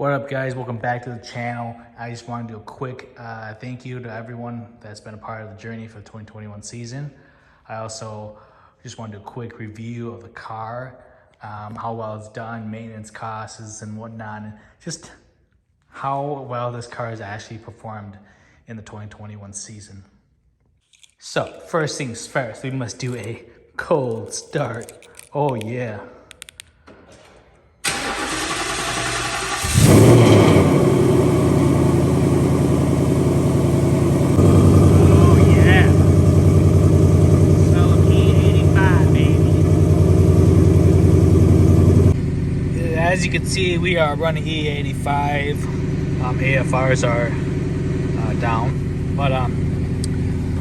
What up, guys? Welcome back to the channel. I just want to do a quick thank you to everyone that's been a part of the journey for the 2021 season. I also just want to do a quick review of the car, how well it's done, maintenance costs and whatnot, and just how well this car has actually performed in the 2021 season. So first things first, we must do a cold start. Oh yeah. As you can see, we are running E85. AFRs are down. But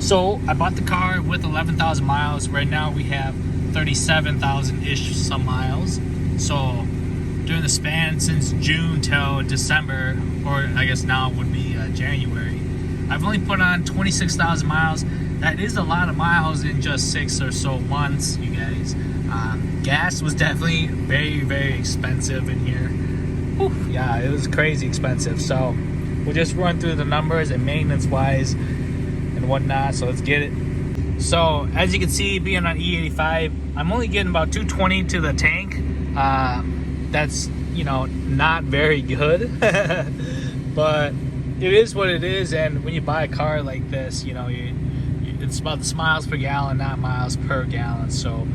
so I bought the car with 11,000 miles. Right now we have 37,000-ish some miles. So during the span since June till December, or I guess now would be January, I've only put on 26,000 miles. That is a lot of miles in just 6 or so months, you guys. Gas was definitely very, very expensive in here. Whew, yeah, it was crazy expensive. So we'll just run through the numbers and maintenance wise and whatnot. So let's get it. So as you can see, being on E85, I'm only getting about 220 to the tank. That's, you know, not very good, but it is what it is. And when you buy a car like this, you know, it's about the miles per gallon, not miles per gallon. So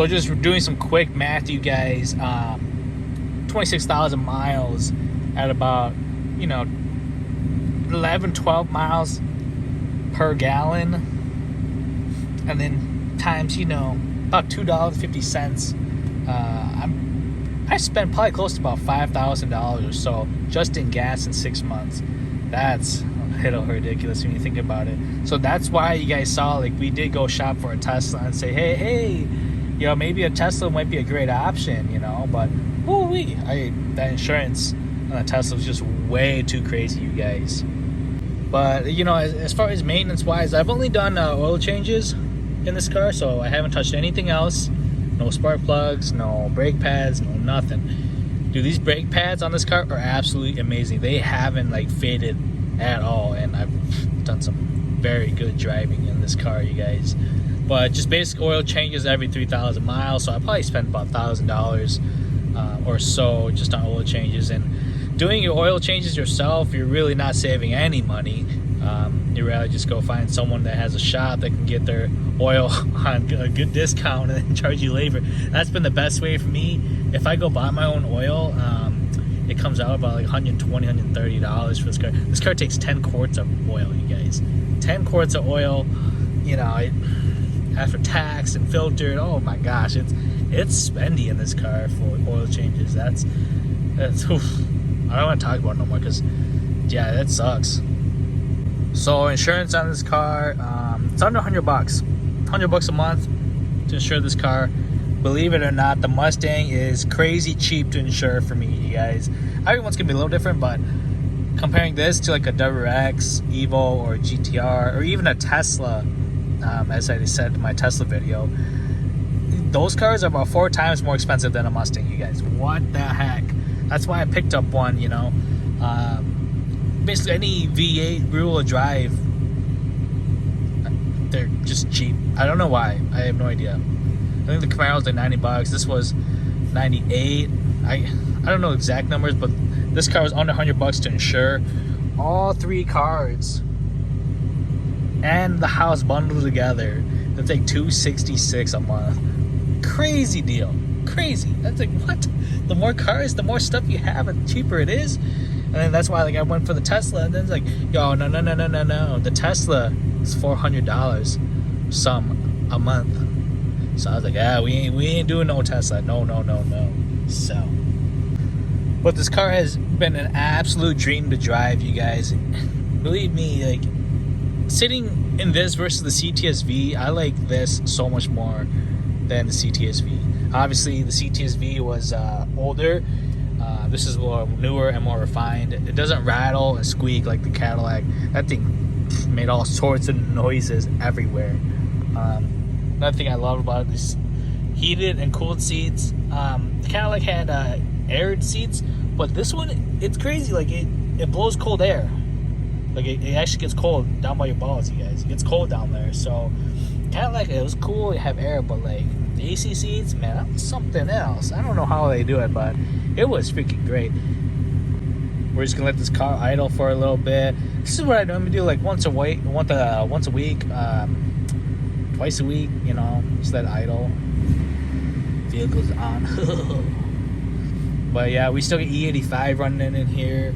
just doing some quick math, you guys, 26,000 miles at about, you know, 11, 12 miles per gallon. And then times, you know, about $2.50. I spent probably close to about $5,000 or so just in gas in 6 months. That's a little ridiculous when you think about it. So that's why you guys saw, like, we did go shop for a Tesla and say, hey, you know, maybe a Tesla might be a great option, you know, but that insurance on a Tesla was just way too crazy, you guys. But, you know, as far as maintenance wise, I've only done oil changes in this car, so I haven't touched anything else. No spark plugs, no brake pads, no nothing. Dude, these brake pads on this car are absolutely amazing. They haven't, like, faded at all, and I've done some very good driving in this car, you guys. But just basic oil changes every 3,000 miles, so I probably spent about $1,000 or so just on oil changes. And doing your oil changes yourself, you're really not saving any money. You rather just go find someone that has a shop that can get their oil on a good discount and then charge you labor. That's been the best way for me. If I go buy my own oil, it comes out about like $120, $130 for this car. This car takes 10 quarts of oil, you guys. 10 quarts of oil, you know, after tax and filtered, oh my gosh, it's spendy in this car for oil changes. That's oof. I don't want to talk about it no more because, yeah, that sucks. So insurance on this car, it's under $100. $100 a month to insure this car. Believe it or not, the Mustang is crazy cheap to insure for me, you guys. Everyone's gonna be a little different, but comparing this to like a WRX, Evo, or GTR, or even a Tesla, as I said in my Tesla video, those cars are about 4 times more expensive than a Mustang, you guys. What the heck? That's why I picked up one, you know. Basically any V8 rear-wheel drive, they're just cheap. I don't know why. I have no idea. I think the Camaro was like $90. This was 98. I don't know exact numbers, but this car was under $100 to insure. All 3 cars and the house bundled together, that's like $266 a month. Crazy deal. Crazy. That's like, what? The more cars, the more stuff you have, the cheaper it is. And then that's why, like, I went for the Tesla, and then it's like, yo, no. The Tesla is $400 some a month. So I was like, we ain't doing no Tesla. No. So, but this car has been an absolute dream to drive, you guys. Believe me, like, sitting in this versus the CTSV, I like this so much more than the CTSV. Obviously, the CTSV was older. This is more newer and more refined. It doesn't rattle and squeak like the Cadillac. That thing made all sorts of noises everywhere. Another thing I love about it is heated and cooled seats. The Cadillac had aired seats, But this one, it's crazy. Like it blows cold air. Like it actually gets cold down by your balls, you guys. It gets cold down there. So kind of like it was cool to have air, but like the AC seats, man, that was something else. I don't know how they do it, but it was freaking great. We're just gonna let this car idle for a little bit. This is what I normally do, like once a week, twice a week. You know, just let it idle. Vehicle's on. But yeah, we still get E85 running in here.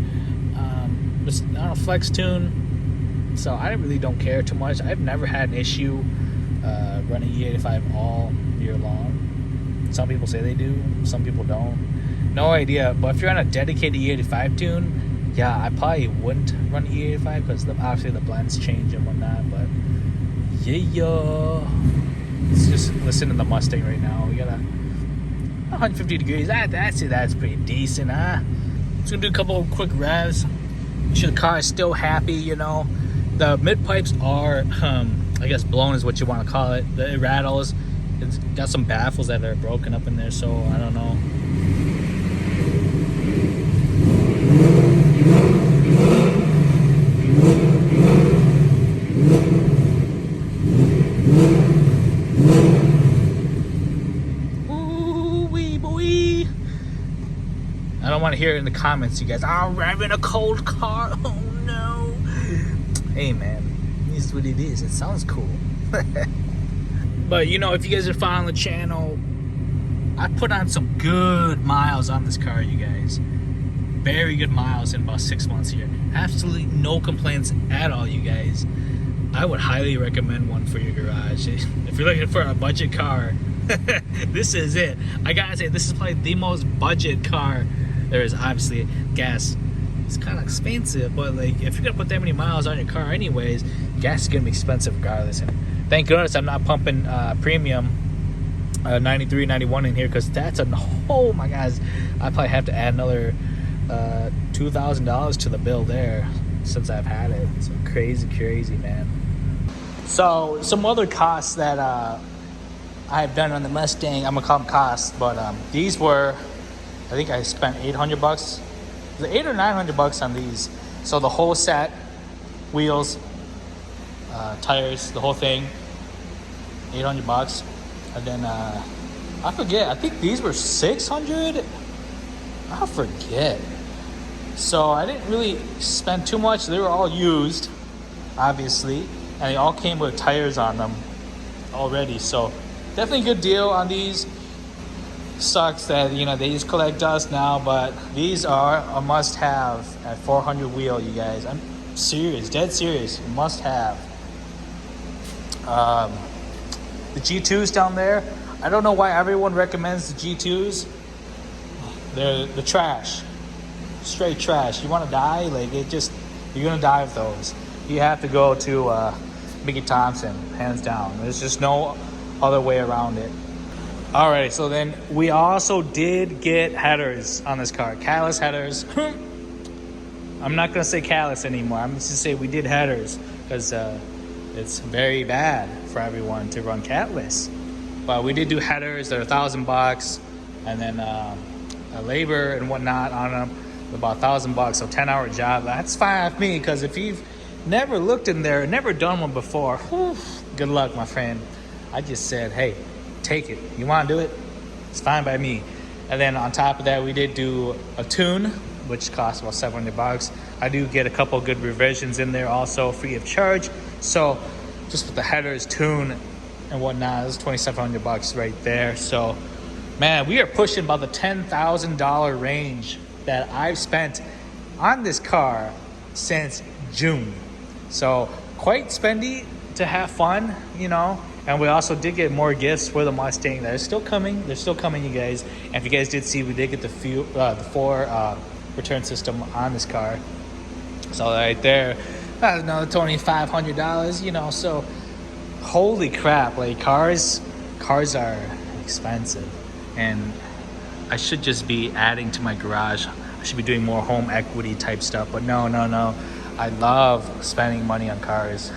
Just on a flex tune, so I really don't care too much. I've never had an issue running E85 all year long. Some people say they do, some people don't. No idea. But if you're on a dedicated E85 tune, yeah, I probably wouldn't run E85 because obviously the blends change and whatnot. But yeah, let's just listen to the Mustang right now. We got 150 degrees. That's pretty decent, huh? Just gonna do a couple of quick revs. The car is still happy, you know. The mid pipes are, I guess, blown is what you want to call it. It rattles. It's got some baffles that are broken up in there, so I don't know. Ooh-wee, boy. I don't want to hear it in the comments, you guys. I'm driving a cold car. Oh no. Hey man, this is what it is. It sounds cool. But you know, if you guys are following the channel, I put on some good miles on this car, you guys. Very good miles in about 6 months here. Absolutely no complaints at all, you guys. I would highly recommend one for your garage. If you're looking for a budget car, this is it. I gotta say, this is probably the most budget car there is. Obviously, gas is kind of expensive, but like if you're gonna put that many miles on your car anyways, gas is gonna be expensive regardless. And thank goodness I'm not pumping premium 93, 91 in here, because that's oh my guys, I probably have to add another $2,000 to the bill there since I've had it. So crazy, man. So some other costs that I've done on the Mustang, I'm gonna call them costs, but these were, I think I spent $800. Was it $800 or $900 on these? So the whole set, wheels, tires, the whole thing, $800. And then I forget. I think these were $600. I forget. So I didn't really spend too much. They were all used, obviously, and they all came with tires on them already. So definitely a good deal on these. Sucks that, you know, they just collect dust now, but these are a must-have at 400 wheel, you guys. I'm serious, dead serious, must-have. The G2s down there, I don't know why everyone recommends the G2s. They're the trash, straight trash. You want to die? Like, you're gonna die with those. You have to go to Mickey Thompson, hands down. There's just no other way around it. Alright, so then we also did get headers on this car. Catalyst headers. I'm not going to say catalyst anymore. I'm just going to say we did headers, because it's very bad for everyone to run catalyst. But we did do headers. They're $1,000, and then labor and whatnot on them, about $1,000. So 10-hour job. That's fine with me, because if you've never looked in there, never done one before, whew, good luck, my friend. I just said, hey, take it. You want to do it? It's fine by me. And then on top of that, we did do a tune, which cost about $700. I do get a couple good revisions in there also, free of charge. So just with the headers, tune, and whatnot, it's $2,700 right there. So man, we are pushing about the $10,000 range that I've spent on this car since June. So quite spendy to have fun, you know. And we also did get more gifts for the Mustang that are still coming. They're still coming, you guys. And if you guys did see, we did get the 4 return system on this car. So right there, that's another $2,500, you know. So holy crap, like cars are expensive. And I should just be adding to my garage. I should be doing more home equity type stuff. But no. I love spending money on cars.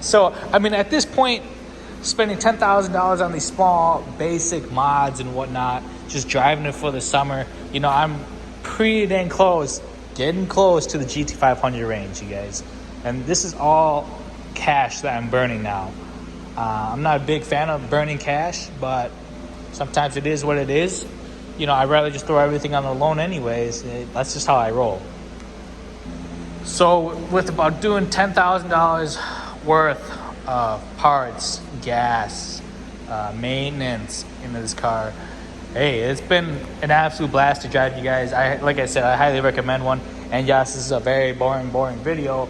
So, I mean, at this point, spending $10,000 on these small basic mods and whatnot, just driving it for the summer, you know, I'm pretty dang close, getting close to the GT500 range, you guys. And this is all cash that I'm burning now. I'm not a big fan of burning cash, but sometimes it is what it is. You know, I'd rather just throw everything on the loan anyways. That's just how I roll. So with about doing $10,000 worth of parts, gas, maintenance into this car, hey, it's been an absolute blast to drive, you guys. Like I said, I highly recommend one. And yes, this is a very boring video.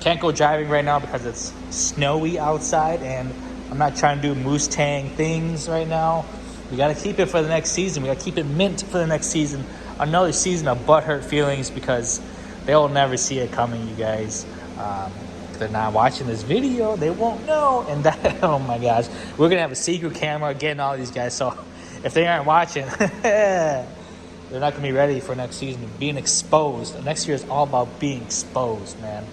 Can't go driving right now because it's snowy outside, and I'm not trying to do Mustang things right now. We got to keep it for the next season. We got to keep it mint for the next season. Another season of butthurt feelings because they'll never see it coming, you guys. If they're not watching this video, they won't know. And that, oh my gosh, we're going to have a secret camera getting all these guys. So if they aren't watching, they're not going to be ready for next season. Being exposed. Next year is all about being exposed, man.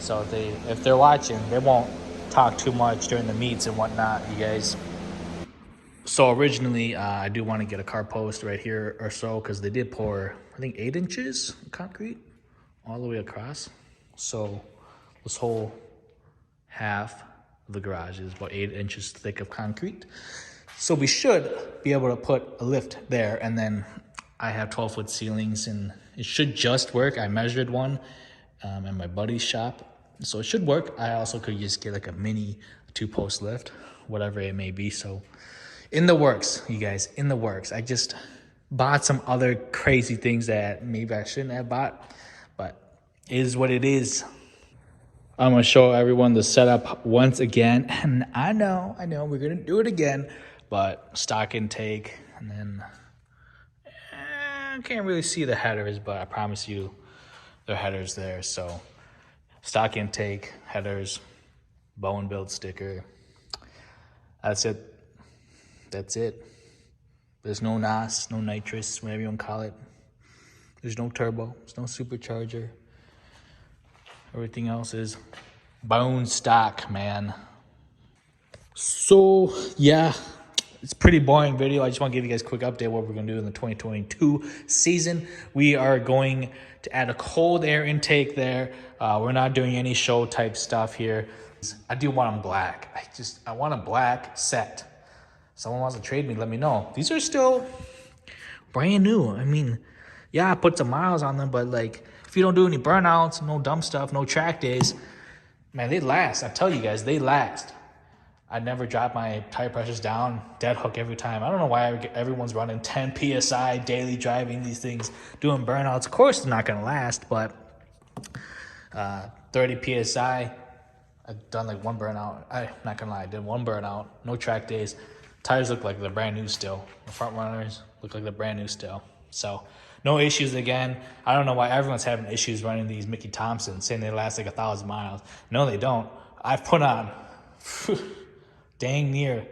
So if they're watching, they won't talk too much during the meets and whatnot, you guys. So originally, I do want to get a car post right here or so because they did pour, I think, 8 inches of concrete all the way across. So this whole half of the garage is about 8 inches thick of concrete. So we should be able to put a lift there, and then I have 12-foot ceilings, and it should just work. I measured one in my buddy's shop, so it should work. I also could just get like a mini 2-post lift, whatever it may be. So in the works, you guys, in the works. I just bought some other crazy things that maybe I shouldn't have bought, but it is what it is. I'm going to show everyone the setup once again. And I know, we're going to do it again, but stock intake, and then I can't really see the headers, but I promise you there are headers there. So stock intake, headers, Bowen build sticker. That's it. That's it. There's no NOS, no nitrous, whatever you want to call it. There's no turbo. There's no supercharger. Everything else is bone stock, man. So, yeah, it's a pretty boring video. I just want to give you guys a quick update what we're going to do in the 2022 season. We are going to add a cold air intake there. We're not doing any show type stuff here. I do want them black. I want a black set. Someone wants to trade me, let me know. These are still brand new. I mean, yeah, I put some miles on them, but like, if you don't do any burnouts, no dumb stuff, no track days, man, they last. I tell you guys, they last. I never drop my tire pressures down, dead hook every time. I don't know why everyone's running 10 PSI daily driving these things, doing burnouts. Of course, they're not going to last, but 30 PSI, I've done like one burnout. I'm not going to lie, I did one burnout, no track days. Tires look like they're brand new still. The front runners look like they're brand new still. So no issues again. I don't know why everyone's having issues running these Mickey Thompsons, saying they last like 1,000 miles. No, they don't. I've put on dang near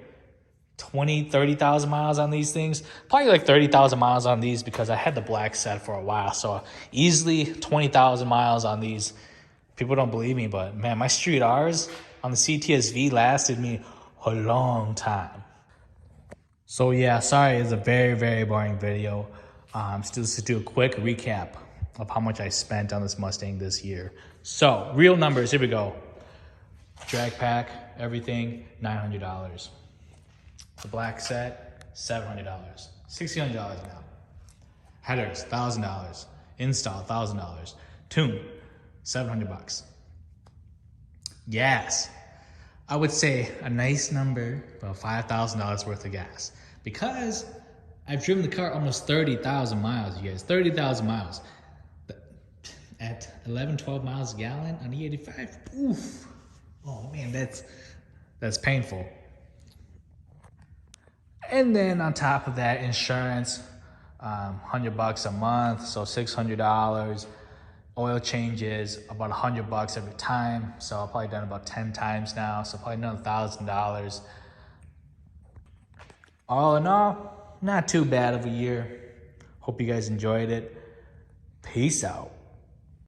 20, 30,000 miles on these things. Probably like 30,000 miles on these because I had the black set for a while. So easily 20,000 miles on these. People don't believe me, but man, my street R's on the CTSV lasted me a long time. So yeah, sorry, it's a very boring video. Still to do a quick recap of how much I spent on this Mustang this year. So real numbers, here we go. Drag pack, everything, $900. The black set, $700. $1,600 now. Headers, $1,000. Install, $1,000. Tune, $700. Gas, I would say a nice number, about $5,000 worth of gas, because I've driven the car almost 30,000 miles, you guys, 30,000 miles. At 11, 12 miles a gallon on E85, oof. Oh man, that's painful. And then on top of that, insurance, $100 a month, so $600. Oil changes about $100 every time, so I've probably done about 10 times now, so probably another $1,000. All in all, not too bad of a year. Hope you guys enjoyed it. Peace out.